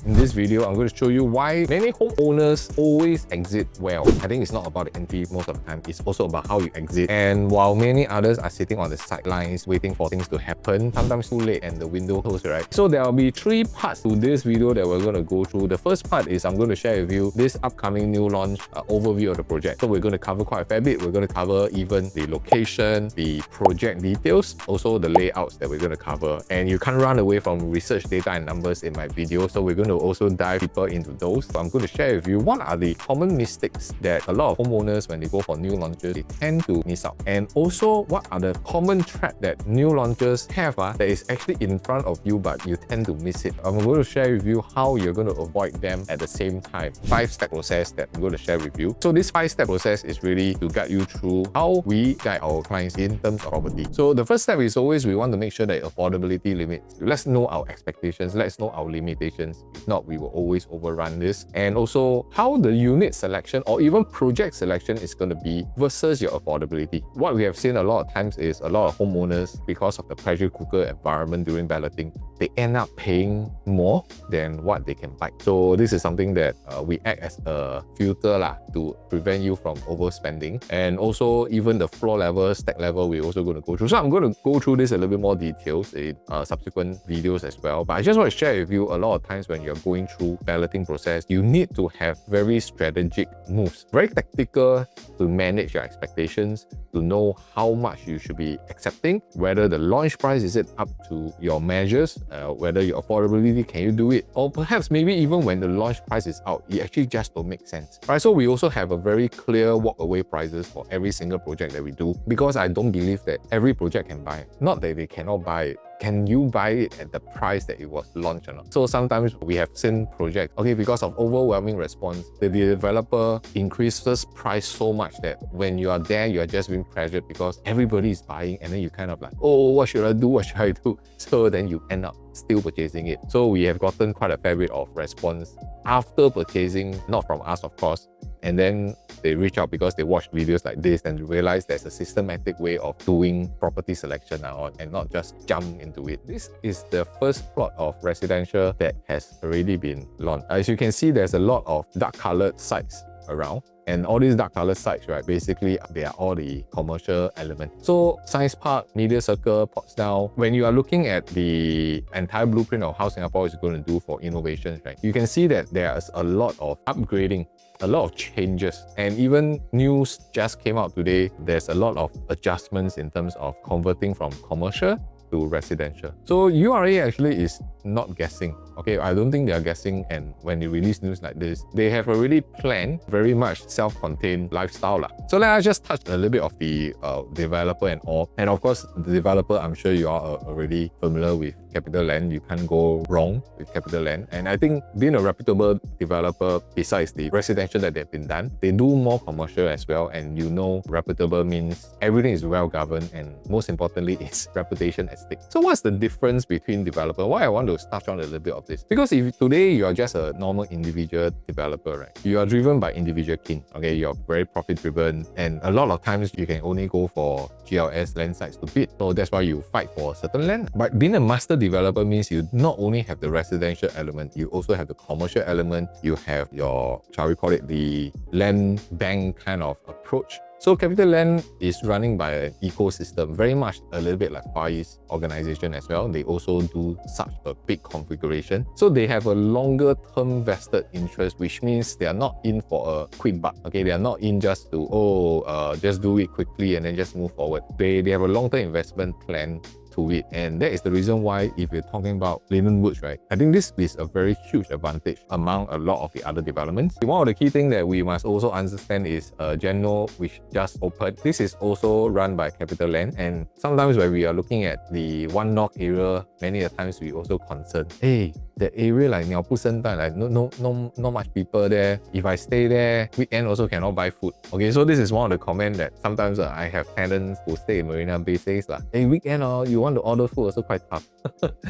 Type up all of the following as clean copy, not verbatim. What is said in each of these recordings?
In this video, I'm going to show you why many homeowners always exit well. I think it's not about the entry most of the time, it's also about how you exit. And while many others are sitting on the sidelines waiting for things to happen, sometimes too late and the window closed, right? So there will be 3 parts to this video that we're going to go through. The first part is I'm going to share with you this upcoming new launch overview of the project. So we're going to cover quite a fair bit. We're going to cover even the location, the project details, also the layouts that we're going to cover. And you can't run away from research data and numbers in my video, so we're going to also dive deeper into those. So I'm going to share with you what are the common mistakes that a lot of homeowners, when they go for new launches, they tend to miss out, and also what are the common traps that new launchers have that is actually in front of you but you tend to miss it. I'm going to share with you how you're going to avoid them at the same time. 5-step process that I'm going to share with you. So this 5-step process is really to guide you through how we guide our clients in terms of property. So the first step is always we want to make sure that affordability limits. Let's know our expectations, let's know our limitations. If not, we will always overrun this. And also how the unit selection or even project selection is going to be versus your affordability. What we have seen a lot of times is a lot of homeowners, because of the pressure cooker environment during balloting, they end up paying more than what they can buy. So this is something that we act as a filter to prevent you from overspending. And also even the floor level, stack level, we're also going to go through. So I'm going to go through this a little bit more details in subsequent videos as well. But I just want to share with you, a lot of times when you're going through balloting process, you need to have very strategic moves, very tactical, to manage your expectations, to know how much you should be accepting, whether the launch price is it up to your measures, whether your affordability, can you do it, or perhaps maybe even when the launch price is out, it actually just don't make sense, right? So we also have a very clear walk away prices for every single project that we do, because I don't believe that every project can buy it. Not that they cannot buy it. Can you buy it at the price that it was launched or not? So sometimes we have seen projects, okay, because of overwhelming response, the developer increases price so much that when you are there, you are just being pressured because everybody is buying, and then you kind of like, oh, what should I do? What should I do? So then you end up still purchasing it. So we have gotten quite a fair bit of response after purchasing, not from us, of course. And then they reach out because they watch videos like this and realize there's a systematic way of doing property selection now and not just jump into it. This is the first plot of residential that has already been launched. As you can see, there's a lot of dark colored sites around. And all these dark colored sites, right, basically they are all the commercial elements. So Science Park, Media Circle, Portsdown, when you are looking at the entire blueprint of how Singapore is going to do for innovations, right, you can see that there's a lot of upgrading, a lot of changes, and even news just came out today. There's a lot of adjustments in terms of converting from commercial to residential. So REI actually is not guessing. Okay, I don't think they are guessing, and when they release news like this, they have already planned very much self-contained lifestyle. So let us just touch a little bit of the developer and all. And of course, the developer, I'm sure you are already familiar with Capitaland. You can't go wrong with Capitaland. And I think being a reputable developer, besides the residential that they've been done, they do more commercial as well. And you know, reputable means everything is well governed, and most importantly, it's reputation at stake. So what's the difference between developer? Why I want to touch on a little bit of this, because if today you are just a normal individual developer, right, you are driven by individual kin, okay, you're very profit driven, and a lot of times you can only go for GLS land sites to bid, so that's why you fight for a certain land. But being a master developer means you not only have the residential element, you also have the commercial element, you have your, shall we call it, the land bank kind of approach. So Capitaland is running by an ecosystem, very much a little bit like Far East organization as well. They also do such a big configuration. So they have a longer term vested interest, which means they are not in for a quick buck. Okay, they are not in just to, just do it quickly and then just move forward. They have a long-term investment plan to it, and that is the reason why, if you're talking about LyndenWoods, right, I think this is a very huge advantage among a lot of the other developments. One of the key things that we must also understand is Geno, which just opened. This is also run by Capitaland, and sometimes when we are looking at the One North area, many of the times we also concern, hey, that area like 鸟不生蛋, like not much people there. If I stay there, weekend also cannot buy food. Okay, so this is one of the comments that sometimes I have tenants who stay in Marina Bay says, hey, weekend, you want to order food also quite tough.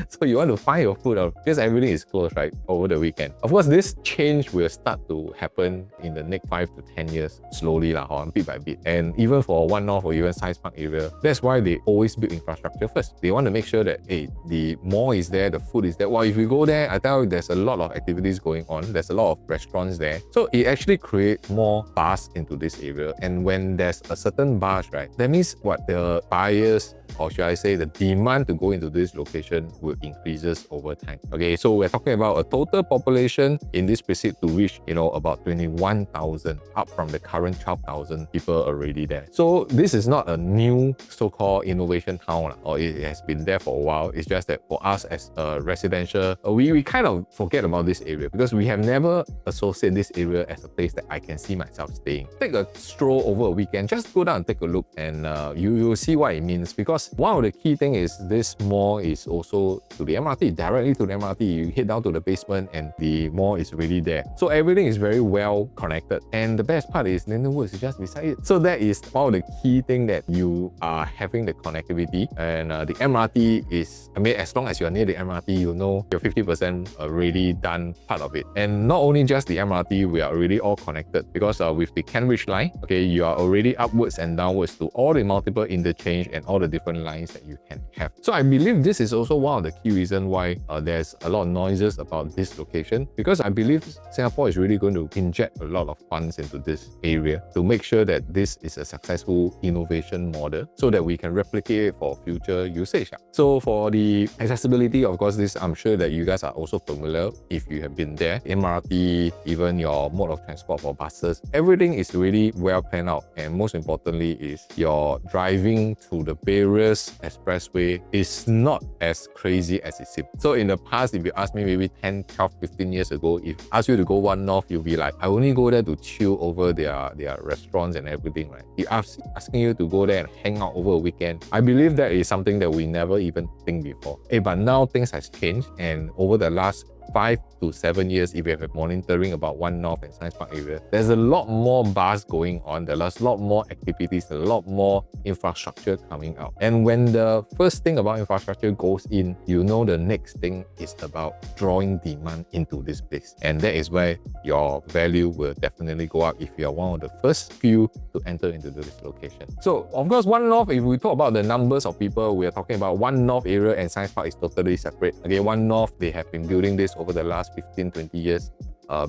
So you want to find your food out because everything is closed, right, over the weekend. Of course, this change will start to happen in the next 5 to 10 years, slowly bit by bit. And even for one-off or even Science Park area, that's why they always build infrastructure first. They want to make sure that, hey, the mall is there, the food is there. Well, if you go there, I tell you, there's a lot of activities going on. There's a lot of restaurants there. So it actually creates more buzz into this area. And when there's a certain buzz, right, that means what the buyers, or should I say the demand to go into this location will increases over time. Okay, so we're talking about a total population in this precinct to reach, about 21,000, up from the current 12,000 people already there. So this is not a new so-called innovation town, or it has been there for a while. It's just that for us as a residential, we kind of forget about this area because we have never associated this area as a place that I can see myself staying. Take a stroll over a weekend, just go down and take a look, and you'll see what it means. Because one of the key things is this mall is also to the MRT, directly to the MRT. You head down to the basement and the mall is really there. So everything is very well connected. And the best part is LyndenWoods is just beside it. So that is one of the key things, that you are having the connectivity. And the MRT is, as long as you're near the MRT, you're 50% already done part of it. And not only just the MRT, we are already all connected because with the Kent Ridge line, okay, you are already upwards and downwards to all the multiple interchange and all the different lines that you can have. So I believe this is also one of the key reasons why there's a lot of noises about this location, because I believe Singapore is really going to inject a lot of funds into this area to make sure that this is a successful innovation model so that we can replicate it for future usage. So for the accessibility, of course, this I'm sure that you guys are also familiar if you have been there. MRT, even your mode of transport for buses, everything is really well planned out. And most importantly is your driving through the various expressway is not as crazy as it seems. So in the past, if you ask me maybe 10, 12, 15 years ago, if I ask you to go one north, you'll be like, I only go there to chill over their restaurants and everything, right? If asking you to go there and hang out over a weekend, I believe that is something that we never even think before. But now things has changed, and over the last 5 to 7 years, if you have been monitoring about One North and Science Park area, there's a lot more buzz going on. There's a lot more activities, a lot more infrastructure coming out. And when the first thing about infrastructure goes in, the next thing is about drawing demand into this place. And that is where your value will definitely go up if you are one of the first few to enter into this location. So of course, One North, if we talk about the numbers of people, we are talking about One North area and Science Park is totally separate. Okay, One North, they have been building this over the last 15, 20 years,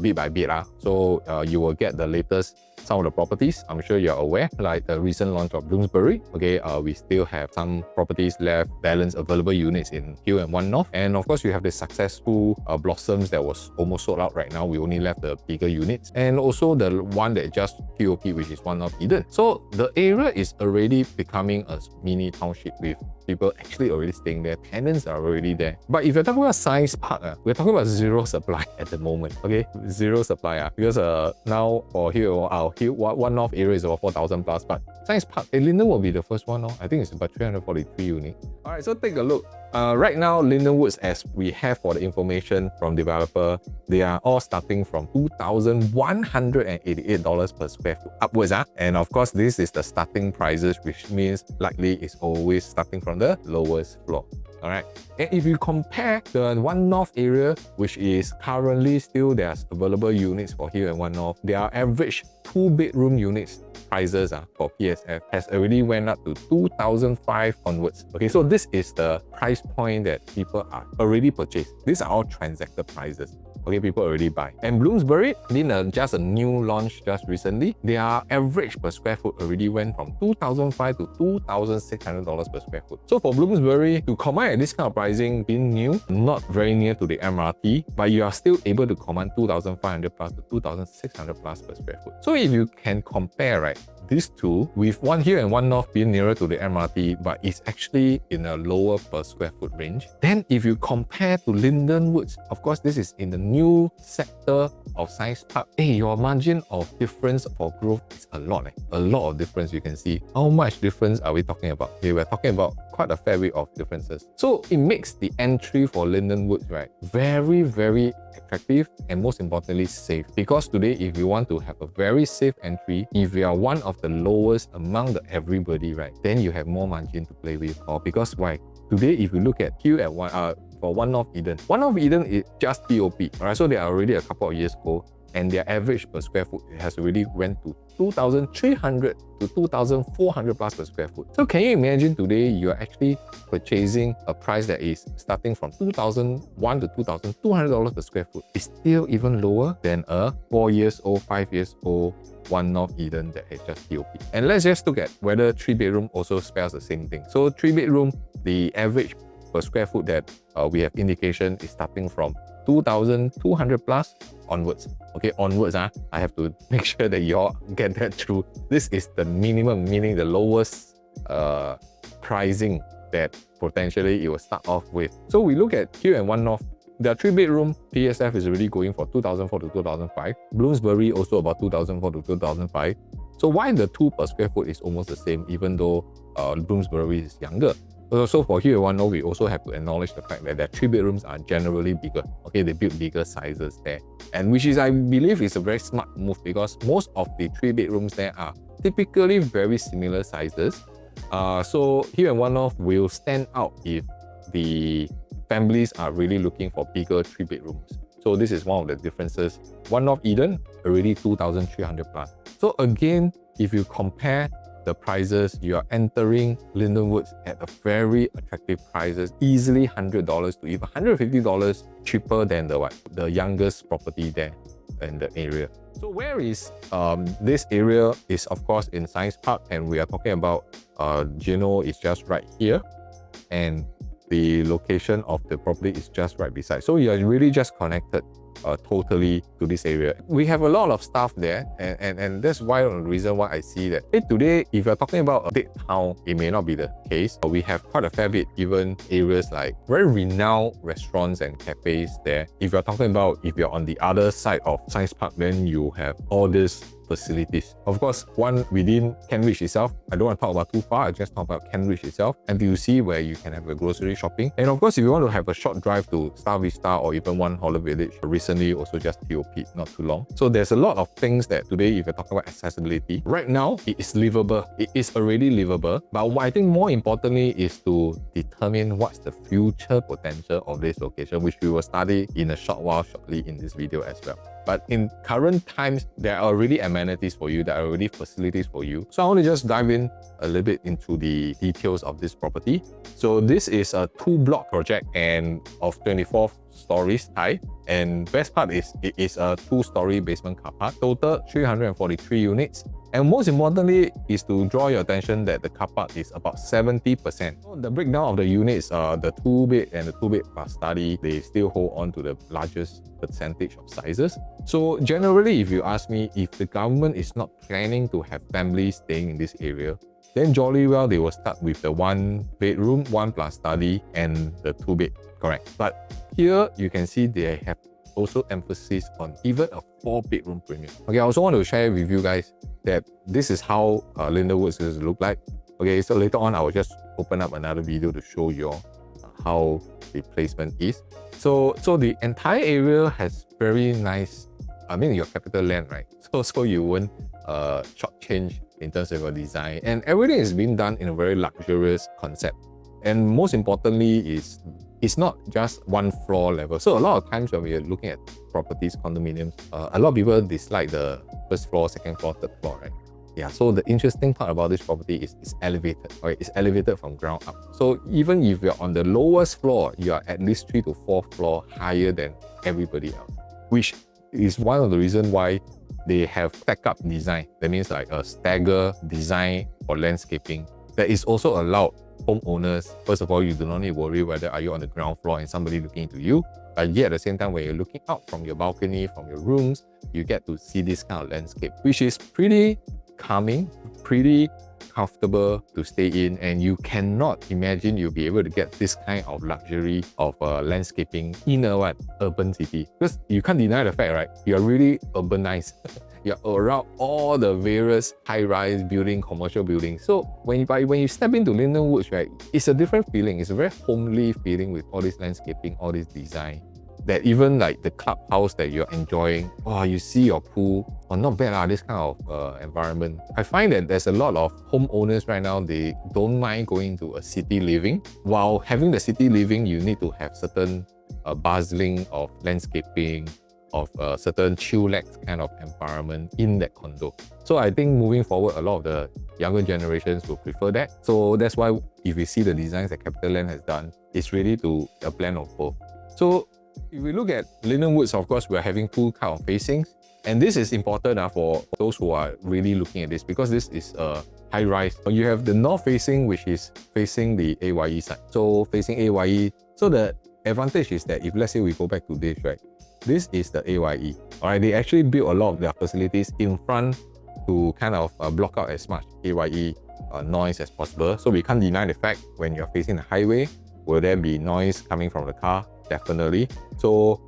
bit by bit. So you will get the latest, some of the properties. I'm sure you're aware, like the recent launch of Bloomsbury. Okay, we still have some properties left, balance available units in Hill and One North. And of course, you have the successful Blossoms that was almost sold out right now. We only left the bigger units. And also the one that just POP, which is One North Eden. So the area is already becoming a mini township with people actually already staying there. Tenants are already there. But if you're talking about Science Park, we're talking about zero supply at the moment. Okay, zero supply. Because now for our One North area is about 4,000 plus. But Science Park, Linden will be the first one. I think it's about 343 units. All right, so take a look. Right now, LyndenWoods, as we have for the information from developer, they are all starting from $2,188 per square foot upwards. And of course, this is the starting prices, which means likely it's always starting from the lowest floor. All right. And if you compare the One North area, which is currently still there's available units for here and One North, their average 2-bedroom units prices for PSF has already went up to 2,500 onwards. Okay, so this is the price point that people are already purchased. These are all transacted prices. Okay, people already buy. And Bloomsbury, just a new launch just recently, their average per square foot already went from $2,500 to $2,600 per square foot. So for Bloomsbury, to command at this kind of pricing, being new, not very near to the MRT, but you are still able to command 2,500 plus to 2,600 plus per square foot. So if you can compare, right, these two, with One Hill and One North being nearer to the MRT, but it's actually in a lower per square foot range. Then if you compare to LyndenWoods, of course, this is in the new sector of Science Park. Your margin of difference for growth is a lot. A lot of difference you can see. How much difference are we talking about? Okay, we're talking about quite a fair bit of differences. So it makes the entry for LyndenWoods, right, very, very attractive and most importantly safe. Because today, if you want to have a very safe entry, if you are one of the lowest among the everybody, right, then you have more margin to play with. Or because why? today, if you look at here at for One North Eden is just POP. Alright, so they are already a couple of years old, and their average per square foot has already went to 2,300 to 2,400 plus per square foot. So can you imagine today you are actually purchasing a price that is starting from $2,001 to $2,200 per square foot? It's still even lower than a 4 years old, 5 years old One North Eden that is just POP. And let's just look at whether 3-bedroom also spells the same thing. So 3-bedroom, the average per square foot that we have indication is starting from 2,200 plus onwards. Okay, onwards, I have to make sure that you all get that through. This is the minimum, meaning the lowest pricing that potentially it will start off with. So we look at here and One North. Their 3-bedroom PSF is already going for 2004 to 2005. Bloomsbury also about 2004 to 2005. So why the 2 per square foot is almost the same, even though Bloomsbury is younger? So for here One North, we also have to acknowledge the fact that their 3-bedrooms are generally bigger. Okay, they build bigger sizes there, and which is, I believe, is a very smart move, because most of the 3-bedrooms there are typically very similar sizes. So here One North will stand out if the families are really looking for bigger 3-bedrooms. So this is one of the differences. One North Eden already 2,300 plus. So again, if you compare the prices, you are entering LyndenWoods at a very attractive prices, easily $100 to even $150 cheaper than the youngest property there in the area. So where is this area? Is of course in Science Park, and we are talking about Gino is just right here, and the location of the property is just right beside. So you are really just connected totally to this area. We have a lot of stuff there, and that's why the reason why I see that today, if you're talking about a big town, it may not be the case. We have quite a fair bit, even areas like very renowned restaurants and cafes there. If you're talking about, if you're on the other side of Science Park, then you have all these facilities. Of course, one within Kent Ridge itself, I don't want to talk about too far, I just talk about Kent Ridge itself, and you see where you can have a grocery shopping. And of course, if you want to have a short drive to Star Vista or even One Holland Village, recently also just POP not too long. So there's a lot of things that today, if you're talking about accessibility, right now it is livable. It is already livable. But what I think more importantly is to determine what's the future potential of this location, which we will study in a short while shortly in this video as well. But in current times, there are already amenities for you, there are already facilities for you. So I want to just dive in a little bit into the details of this property. So this is a 2-block project and of 24 stories high. And best part is it is a 2-story basement car park, total 343 units. And most importantly is to draw your attention that the car park is about 70%. So the breakdown of the units, the 2-bed and the 2-bed plus study, they still hold on to the largest percentage of sizes. So generally, if you ask me, if the government is not planning to have families staying in this area, then jolly well they will start with the 1-bedroom, 1 plus study, and the 2-bed, correct? But here you can see they have also emphasis on even a 4-bedroom premium. Okay, I also want to share with you guys that this is how LyndenWoods is look like. Okay, so later on I will just open up another video to show you how the placement is. So the entire area has very nice, I mean, your Capitaland, right? So you won't shortchange in terms of your design, and everything is being done in a very luxurious concept. And most importantly is it's not just one floor level. So a lot of times when we are looking at properties, condominiums, a lot of people dislike the first floor, second floor, third floor, right? Yeah, so the interesting part about this property is it's elevated, right? It's elevated from ground up. So even if you're on the lowest floor, you are at least 3 to 4 floor higher than everybody else, which is one of the reasons why they have stack-up design. That means like a stagger design for landscaping that is also allowed homeowners. First of all, you do not need to worry whether are you on the ground floor and somebody looking into you, but yet at the same time, when you're looking out from your balcony, from your rooms, you get to see this kind of landscape, which is pretty calming, pretty comfortable to stay in, and you cannot imagine you'll be able to get this kind of luxury of landscaping in a urban city, because you can't deny the fact, right? You're really urbanized. You're around all the various high-rise building, commercial buildings. So when you step into LyndenWoods, right, it's a different feeling. It's a very homely feeling with all this landscaping, all this design. that even like the clubhouse that you're enjoying, oh, you see your pool, oh, not bad this kind of environment. I find that there's a lot of homeowners right now, they don't mind going to a city living. While having the city living, you need to have certain bustling of landscaping, of a certain chillax kind of environment in that condo. So I think moving forward, a lot of the younger generations will prefer that. So that's why if we see the designs that Capitaland has done, it's really to a blend of both. So if we look at LyndenWoods, of course, we're having two kind of facings. And this is important for those who are really looking at this, because this is a high rise. You have the north facing, which is facing the AYE side. So facing AYE, so the advantage is that if let's say we go back to this, right? This is the AYE. All right, they actually built a lot of their facilities in front to kind of block out as much AYE noise as possible. So we can't deny the fact when you're facing the highway, will there be noise coming from the car? Definitely. So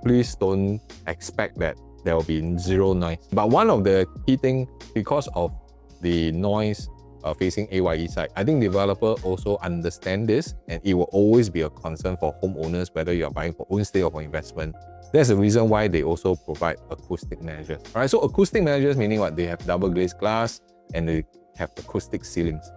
please don't expect that there will be zero noise. But one of the key things, because of the noise facing AYE side, I think developer also understand this, and it will always be a concern for homeowners, whether you're buying for own stay or for investment. That's the reason why they also provide acoustic measures. All right, so acoustic measures meaning what? They have double glazed glass and they have acoustic ceilings.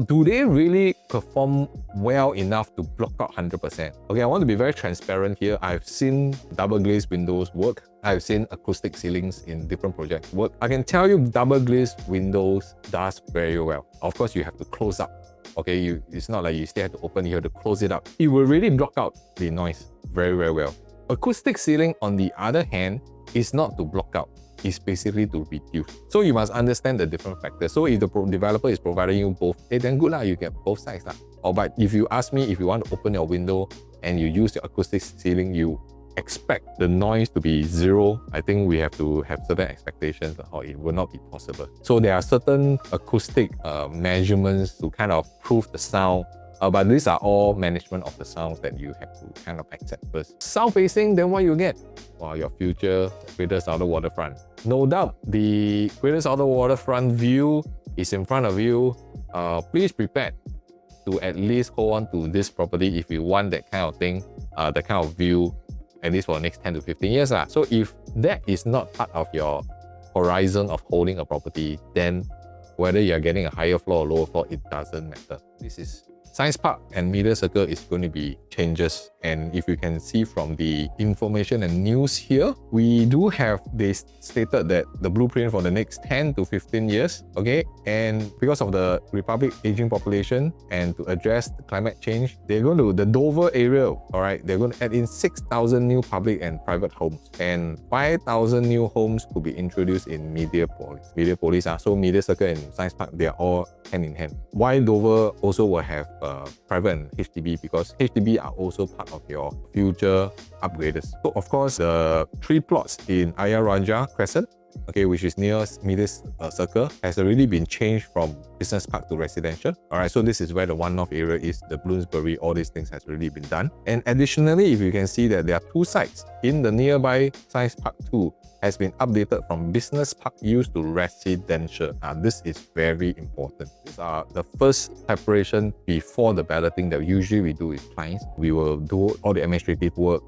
Do they really perform well enough to block out 100%? Okay, I want to be very transparent here. I've seen double glazed windows work. I've seen acoustic ceilings in different projects work. I can tell you double glazed windows does very well. Of course, you have to close up. Okay, it's not like you still have to open, you have to close it up. It will really block out the noise very, very well. Acoustic ceiling, on the other hand, is not to block out. It's basically to reduce. So you must understand the different factors. So if the developer is providing you both, then good lah, you get both sides lah. Or but if you ask me, if you want to open your window and you use the acoustic ceiling, you expect the noise to be zero. I think we have to have certain expectations or it will not be possible. So there are certain acoustic measurements to kind of prove the sound. But these are all management of the sounds that you have to kind of accept first. South facing, then what you get? Well, your future Greater Southern Waterfront. No doubt, the Greater Southern Waterfront view is in front of you. Please prepare to at least hold on to this property if you want that kind of thing, that kind of view, at least for the next 10 to 15 years. So if that is not part of your horizon of holding a property, then whether you're getting a higher floor or lower floor, it doesn't matter. This is Science Park and Media Circle is going to be changes, and if you can see from the information and news here, we do have, they stated that the blueprint for the next 10 to 15 years, okay, and because of the Republic aging population and to address the climate change, they're going to, the Dover area, all right, they're going to add in 6,000 new public and private homes, and 5,000 new homes could be introduced in Mediapolis. So Media Circle and Science Park, they are all hand in hand. Why Dover also will have private and HDB? Because HDB are also part of your future upgraders. So of course, the 3 plots in Ayar Raja Crescent, okay, which is near Media Circle, has already been changed from business park to residential. All right, so this is where the One North area is, the Bloomsbury, all these things has already been done. And additionally, if you can see that there are 2 sites in the nearby Science Park 2 has been updated from business park use to residential. This is very important. These are the first preparation before the balloting that usually we do with clients. We will do all the administrative work.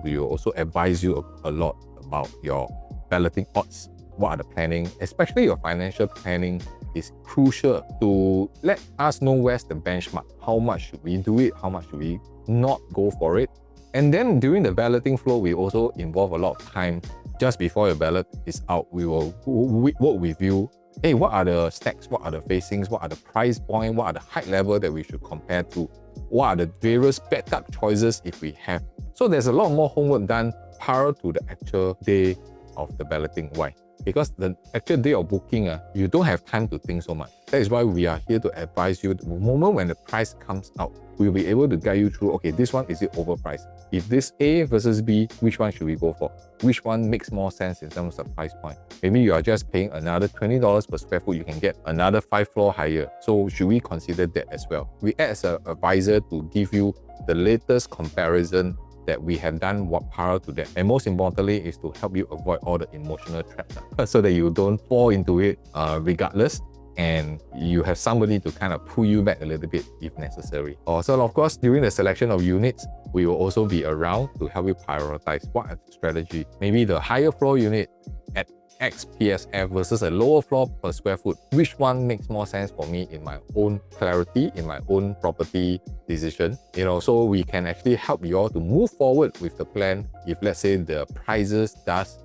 We will also advise you a lot about your balloting odds. What are the planning, especially your financial planning is crucial to let us know where's the benchmark. How much should we do it? How much should we not go for it? And then during the balloting flow, we also involve a lot of time. Just before your ballot is out, we will work with you. Hey, what are the stacks? What are the facings? What are the price point? What are the height level that we should compare to? What are the various backup choices if we have? So there's a lot more homework done prior to the actual day of the balloting. Why? Because the actual day of booking, you don't have time to think so much. That is why we are here to advise you. The moment when the price comes out, we'll be able to guide you through, okay, this one, is it overpriced? If this A versus B, which one should we go for? Which one makes more sense in terms of price point? Maybe you are just paying another $20 per square foot, you can get another 5 floor higher. So should we consider that as well? We act as an advisor to give you the latest comparison that we have done what prior to that. And most importantly is to help you avoid all the emotional traps so that you don't fall into it regardless. and you have somebody to kind of pull you back a little bit if necessary. So of course, during the selection of units, we will also be around to help you prioritize what are the strategy. Maybe the higher floor unit at X PSF versus a lower floor per square foot. Which one makes more sense for me in my own clarity, in my own property decision? So we can actually help you all to move forward with the plan if let's say the prices does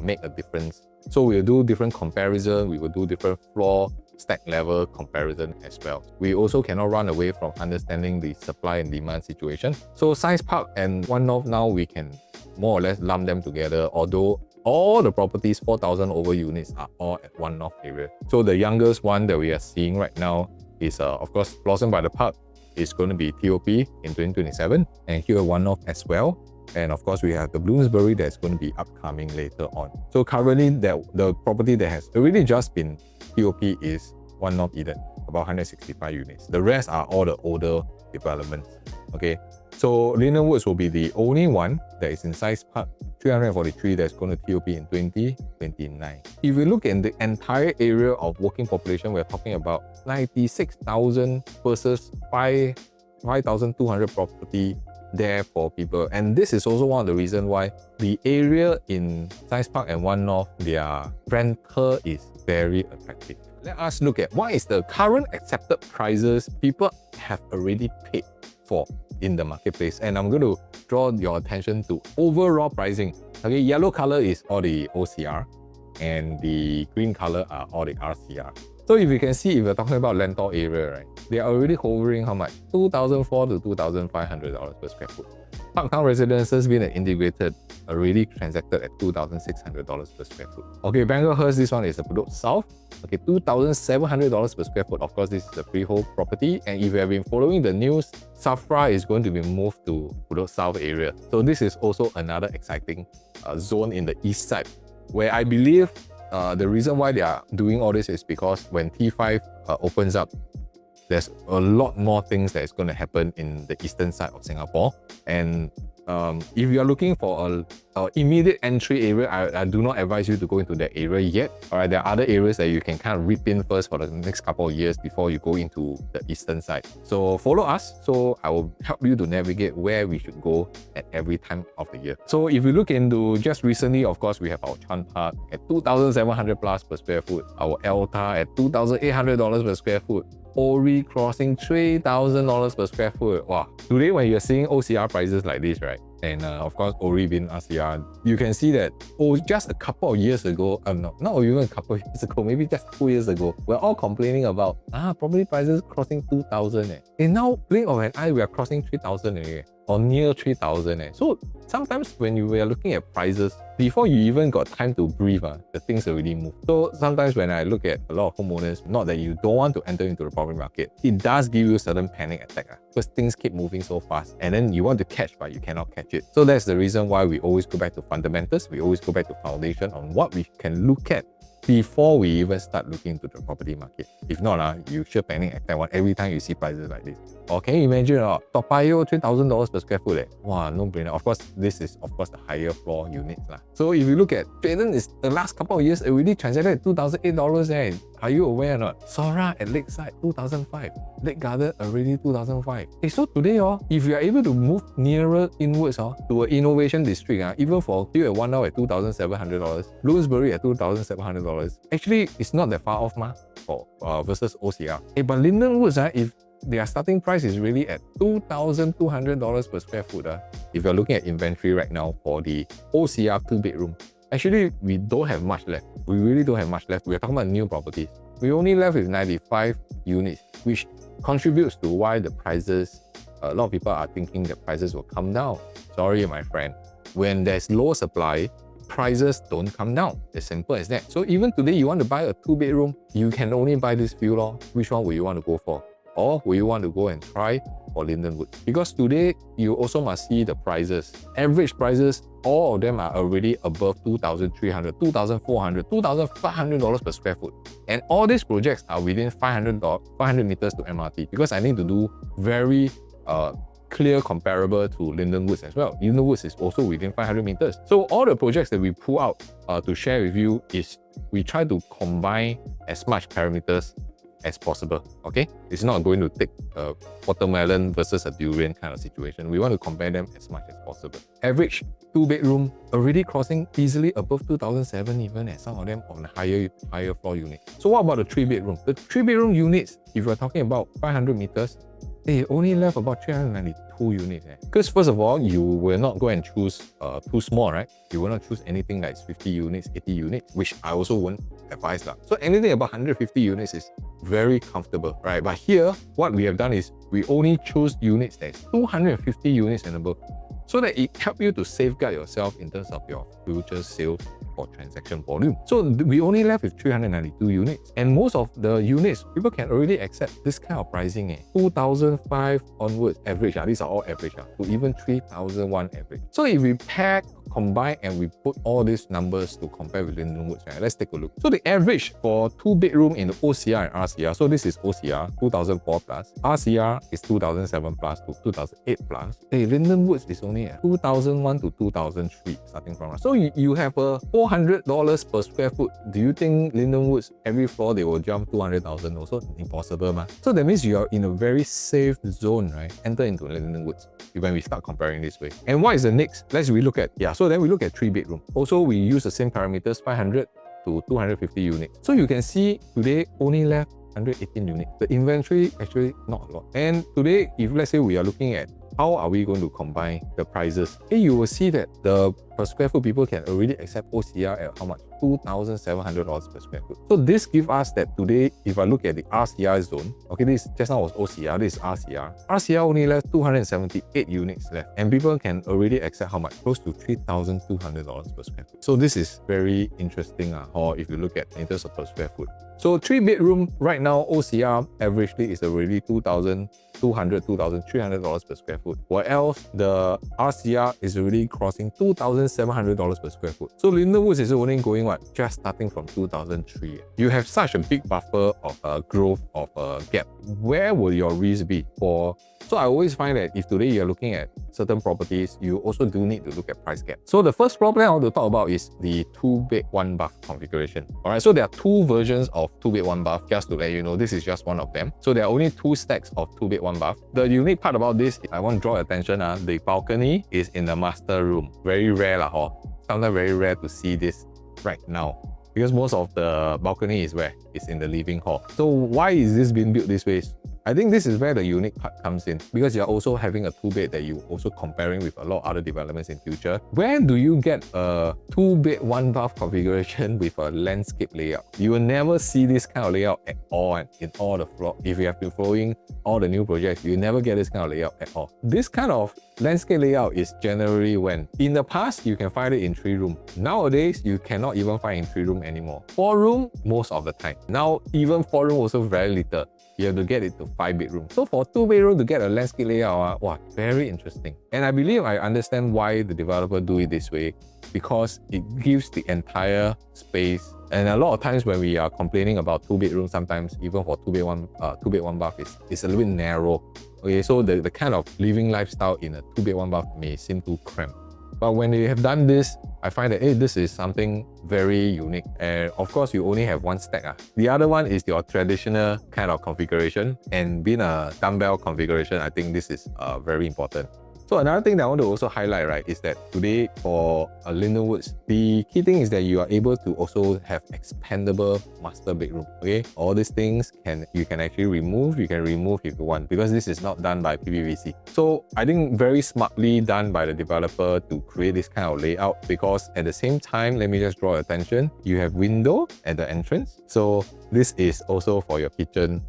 make a difference. So we'll do different comparison, we will do different floor stack level comparison as well. We also cannot run away from understanding the supply and demand situation. So Science Park and One North now we can more or less lump them together, although all the properties 4,000 over units are all at One North area. So the youngest one that we are seeing right now is of course Blossom by the Park is going to be TOP in 2027, and here at One North as well. And of course, we have the Bloomsbury that's going to be upcoming later on. So currently, the property that has already just been TOP is One North Eden, about 165 units. The rest are all the older developments. Okay, so LyndenWoods will be the only one that is in Science Park 343 that's going to TOP in 2029. If we look at the entire area of working population, we're talking about 96,000 versus 5,200 property there for people. And this is also one of the reasons why the area in Science Park and One North, their rental is very attractive. Let us look at what is the current accepted prices people have already paid for in the marketplace. And I'm going to draw your attention to overall pricing. Okay, yellow color is all the OCR and the green color are all the RCR. So if you can see, if you're talking about Lentor area, right, they are already hovering how much? $2,400 to $2,500 per square foot. Parktown residences being integrated already transacted at $2,600 per square foot. Okay, Bangalhurst, this one is a Bedok South. Okay, $2,700 per square foot. Of course, this is a freehold property. And if you have been following the news, Safra is going to be moved to Bedok South area. So this is also another exciting zone in the east side, where I believe the reason why they are doing all this is because when T5 opens up, there's a lot more things that is going to happen in the eastern side of Singapore. And if you are looking for a immediate entry area, I do not advise you to go into that area yet. Alright, there are other areas that you can kind of rip in first for the next couple of years before you go into the eastern side. So follow us, so I will help you to navigate where we should go at every time of the year. So if you look into just recently, of course, we have our Chan Park at 2,700 plus per square foot, our Elta at $2,800 per square foot, Ori crossing $3,000 per square foot. Wow. Today, when you're seeing OCR prices like this, right? And of course, Ori being RCR, you can see that just a couple of years ago, not even a couple of years ago, maybe just 2 years ago, we're all complaining about property prices crossing 2,000. And now, blink of an eye, we are crossing 3,000 or near 3,000. So sometimes when you were looking at prices, before you even got time to breathe, the things already move. So sometimes when I look at a lot of homeowners, not that you don't want to enter into the property market, it does give you a certain panic attack because things keep moving so fast and then you want to catch but you cannot catch it. So that's the reason why we always go back to fundamentals. We always go back to foundation on what we can look at before we even start looking into the property market. If not, you sure panic attack every time you see prices like this. Or can you imagine, Toa Payoh, $3,000 per square foot? Wow, no brainer. Of course, this is the higher floor units. So if you look at Jayden, is the last couple of years already transacted at $2,008. Are you aware or not? Sora at Lakeside, 2005. Lake Garden already 2005. So today, if you are able to move nearer inwards to an innovation district, even for you at One North at $2,700, Bloomsbury at $2,700, actually it's not that far off for versus OCR. But LyndenWoods, if their starting price is really at $2,200 per square foot, if you're looking at inventory right now for the OCR 2-bedroom, actually, we don't have much left. We really don't have much left. We're talking about new properties. We only left with 95 units, which contributes to why the prices, a lot of people are thinking the prices will come down. Sorry, my friend. When there's low supply, prices don't come down. As simple as that. So even today, you want to buy a 2-bedroom, you can only buy this few. Which one will you want to go for? Or will you want to go and try for LyndenWoods? Because today, you also must see the prices. Average prices, all of them are already above $2,300, $2,400, $2,500 per square foot. And all these projects are within 500 meters to MRT, because I need to do very clear comparable to LyndenWoods as well. LyndenWoods is also within 500 meters. So all the projects that we pull out to share with you is we try to combine as much parameters as possible, okay? It's not going to take a watermelon versus a durian kind of situation. We want to compare them as much as possible. Average 2-bedroom already crossing easily above 2007 even, and some of them on higher floor units. So what about the 3-bedroom? The 3-bedroom units, if we're talking about 500 meters, they only left about 392 units. Because first of all, you will not go and choose too small, right? You will not choose anything like 50 units, 80 units, which I also won't advise that. So anything about 150 units is very comfortable, right? But here, what we have done is we only choose units that's 250 units and above, so that it helps you to safeguard yourself in terms of your future sales or transaction volume. So we only left with 392 units, and most of the units, people can already accept this kind of pricing. 2005 onwards average, these are all average, to even 3001 average. So if we combine and we put all these numbers to compare with LyndenWoods, right? Let's take a look. So the average for 2-bedroom in the OCR and RCR, so this is OCR 2004 plus, RCR is 2007 plus to 2008 plus. LyndenWoods is only at 2001 to 2003 starting from. So you have a $400 per square foot. Do you think LyndenWoods every floor they will jump 200,000? Also impossible, man. So that means you are in a very safe zone, right? Enter into LyndenWoods when we start comparing this way. And what is the next? Let's relook at, so then we look at 3-bedroom. Also, we use the same parameters, 500 to 250 units. So you can see today only left 118 units. The inventory actually not a lot. And today, if let's say we are looking at how are we going to combine the prices, you will see that the per square foot people can already accept OCR at how much? $2,700 per square foot. So this gives us that today, if I look at the RCR zone, okay, this just now was OCR, this is RCR. RCR only left 278 units left, and people can already accept how much? Close to $3,200 per square foot. So this is very interesting, or if you look at in terms of per square foot. So 3-bedroom right now, OCR averagely is already $2,200, $2,300 per square foot. What else? The RCR is already crossing $2,700 per square foot. So LyndenWoods is only going what? Just starting from 2003. You have such a big buffer of growth of a gap. Where will your risk be for? So I always find that if today you're looking at certain properties, you also do need to look at price gap. So the first problem I want to talk about is the 2-bed 1-bath configuration. All right, so there are 2 versions of 2-bed 1-bath. Just to let you know, this is just one of them. So there are only 2 stacks of 2-bed 1-bath. The unique part about this, I want to draw attention, the balcony is in the master room. Very rare, sometimes very rare to see this right now, because most of the balcony is where? It's in the living hall. So why is this being built this way? I think this is where the unique part comes in, because you're also having a 2-bed that you also comparing with a lot of other developments in future. Where do you get a 2-bed 1-bath configuration with a landscape layout? You will never see this kind of layout at all, and in all the floor. If you have been following all the new projects, you never get this kind of layout at all. This kind of landscape layout is generally when in the past you can find it in 3-room. Nowadays you cannot even find in 3-room anymore. 4-room most of the time. Now even 4-room also very little. You have to get it to 5-bedroom. So for 2-bedroom to get a landscape layout, wow, very interesting. And I believe I understand why the developer do it this way, because it gives the entire space. And a lot of times when we are complaining about 2-bedroom, sometimes even for 2-bed 1-bath is a little bit narrow. Okay, so the kind of living lifestyle in a 2-bed 1-bath may seem too cramped. But when they have done this, I find that this is something very unique. And of course, you only have 1 stack. The other one is your traditional kind of configuration, and being a dumbbell configuration, I think this is very important. So another thing that I want to also highlight, right, is that today for LyndenWoods, the key thing is that you are able to also have expandable master bedroom. Okay, all these things you can actually remove. You can remove if you want, because this is not done by PPVC. So I think very smartly done by the developer to create this kind of layout, because at the same time, let me just draw your attention, you have window at the entrance. So this is also for your kitchen,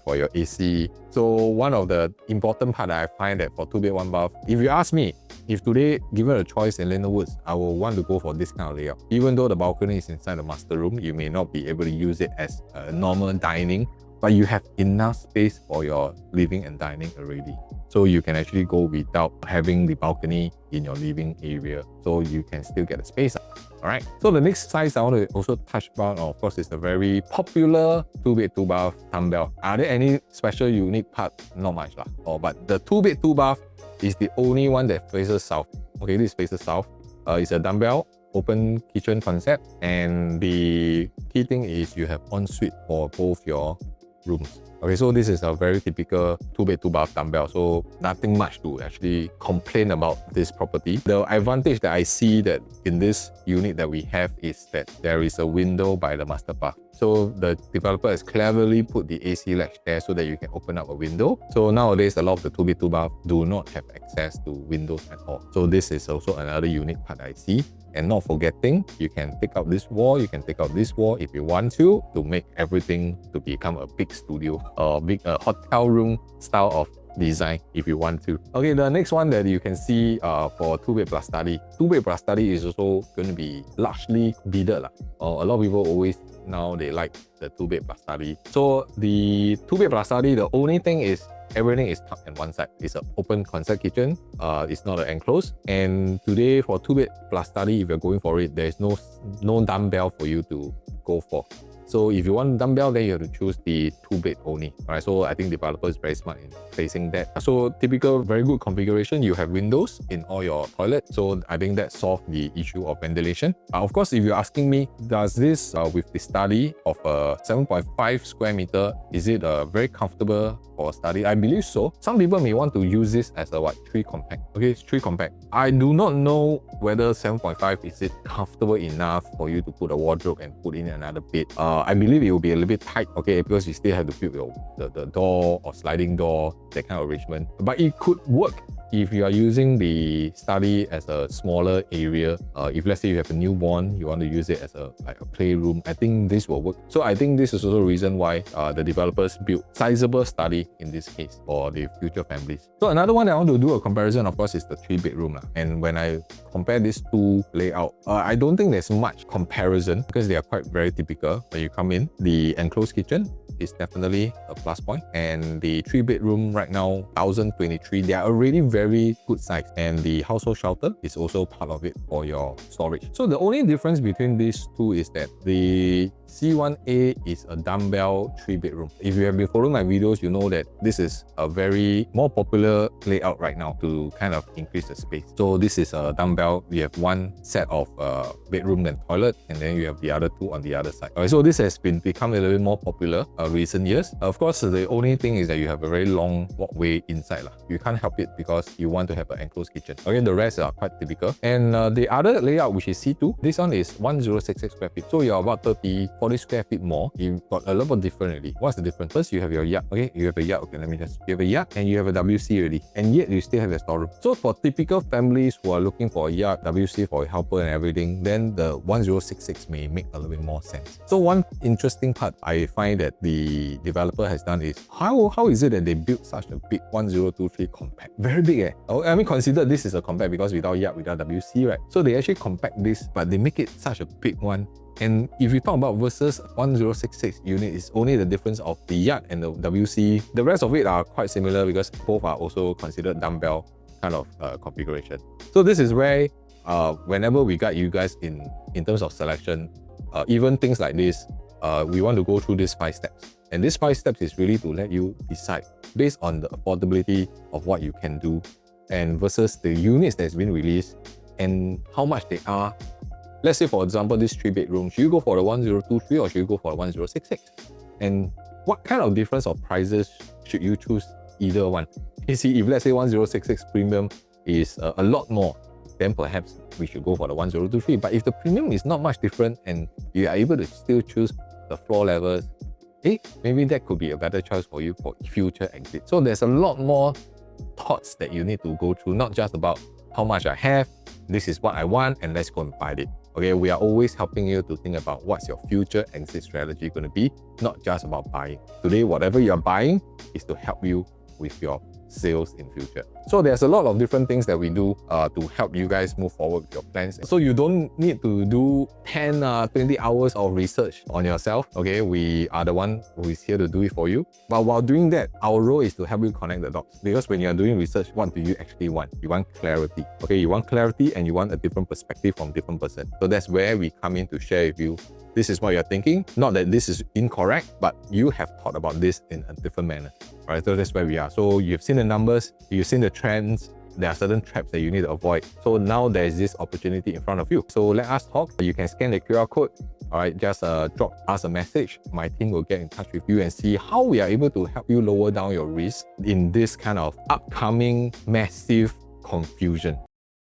for your AC. So one of the important part that I find that for 2-bed 1-bath, if you ask me, if today given a choice in LyndenWoods, I will want to go for this kind of layout. Even though the balcony is inside the master room, you may not be able to use it as a normal dining, but you have enough space for your living and dining already. So you can actually go without having the balcony in your living area. So you can still get the space. Alright, so the next size I want to also touch upon, of course, is the very popular 2-bed 2-bath dumbbell. Are there any special unique part? Not much lah. But the 2-bed 2-bath is the only one that faces south. Okay, this faces south. It's a dumbbell, open kitchen concept, and the key thing is you have ensuite for both your rooms. Okay, so this is a very typical 2-bed 2-bath dumbbell, so nothing much to actually complain about this property. The advantage that I see that in this unit that we have is that there is a window by the master bath. So the developer has cleverly put the AC latch there so that you can open up a window. So nowadays, a lot of the 2-bed 2-bath do not have access to windows at all. So this is also another unique part I see. And not forgetting, you can take out this wall, you can take out this wall if you want to make everything to become a big studio, a big hotel room style of design if you want to. Okay, the next one that you can see for 2-bed plus study. 2-bed plus study is also going to be largely bidded. A lot of people always now they like the 2-bed plus study. So the 2-bed plus study, the only thing is everything is tucked in one side. It's an open concept kitchen. It's not an enclosed. And today for 2-bed plus study, if you're going for it, there is no dumbbell for you to go for. So if you want dumbbell, then you have to choose the 2-bed only. Alright, so I think developer is very smart in placing that. So typical, very good configuration. You have windows in all your toilets. So I think that solved the issue of ventilation. Of course, if you're asking me, does this with the study of a 7.5 square meter, is it very comfortable for a study? I believe so. Some people may want to use this as a 3 compact. Okay, it's 3 compact. I do not know whether 7.5 is it comfortable enough for you to put a wardrobe and put in another bed. I believe it will be a little bit tight, okay, because you still have to build the door or sliding door, that kind of arrangement. But it could work if you are using the study as a smaller area. If let's say you have a newborn, you want to use it as a playroom, I think this will work. So I think this is also a reason why the developers built sizable study in this case for the future families. So another one that I want to do a comparison, of course, is the 3-bedroom. And when I compare these two layout, I don't think there's much comparison because they are quite very typical. When you come in, the enclosed kitchen is definitely a plus point, and the 3-bedroom right now 1023, they are already very good size, and the household shelter is also part of it for your storage. So the only difference between these two is that the C1A is a dumbbell 3-bedroom. If you have been following my videos, you know that this is a very more popular layout right now to kind of increase the space. So this is a dumbbell. We have one set of bedroom and toilet, and then you have the other two on the other side. So this has become a little bit more popular recent years. Of course, the only thing is that you have a very long walkway inside. You can't help it because you want to have an enclosed kitchen. Okay, the rest are quite typical. And the other layout, which is C2, this one is 1066 square feet. So you're about 40 square feet more. You've got a lot different already. What's the difference? First, you have your yard. Okay, you have a yard. Okay, you have a yard and you have a WC already. And yet you still have a storeroom. So for typical families who are looking for a yard, WC for a helper and everything, then the 1066 may make a little bit more sense. So one interesting part I find that the developer has done is how is it that they built such a big 1023 compact? Very big. I mean, consider this is a compact because without yard, without WC, right? So they actually compact this, but they make it such a big one. And if you talk about versus 1066 unit, it's only the difference of the yard and the WC. The rest of it are quite similar because both are also considered dumbbell kind of configuration. So this is where whenever we guide you guys in terms of selection, even things like this, we want to go through these 5 steps. And these 5 steps is really to let you decide based on the affordability of what you can do and versus the units that's been released and how much they are. Let's say, for example, this 3-bedroom, should you go for the 1023 or should you go for the 1066? And what kind of difference of prices should you choose either one? You see, if let's say 1066 premium is a lot more, then perhaps we should go for the 1023. But if the premium is not much different and you are able to still choose the floor levels, maybe that could be a better choice for you for future exit. So there's a lot more thoughts that you need to go through, not just about how much I have, this is what I want, and let's go and buy it. Okay, we are always helping you to think about what's your future exit strategy going to be, not just about buying. Today, whatever you're buying is to help you with your sales in future. So there's a lot of different things that we do to help you guys move forward with your plans. So you don't need to do 10, 20 hours of research on yourself. Okay, we are the one who is here to do it for you. But while doing that, our role is to help you connect the dots. Because when you're doing research, what do you actually want? You want clarity. Okay, you want clarity and you want a different perspective from different person. So that's where we come in to share with you. This is what you're thinking. Not that this is incorrect, but you have thought about this in a different manner. Right, so that's where we are. So you've seen the numbers, you've seen the trends, there are certain traps that you need to avoid. So now there's this opportunity in front of you. So let us talk. You can scan the QR code. All right, just drop us a message. My team will get in touch with you and see how we are able to help you lower down your risk in this kind of upcoming massive confusion.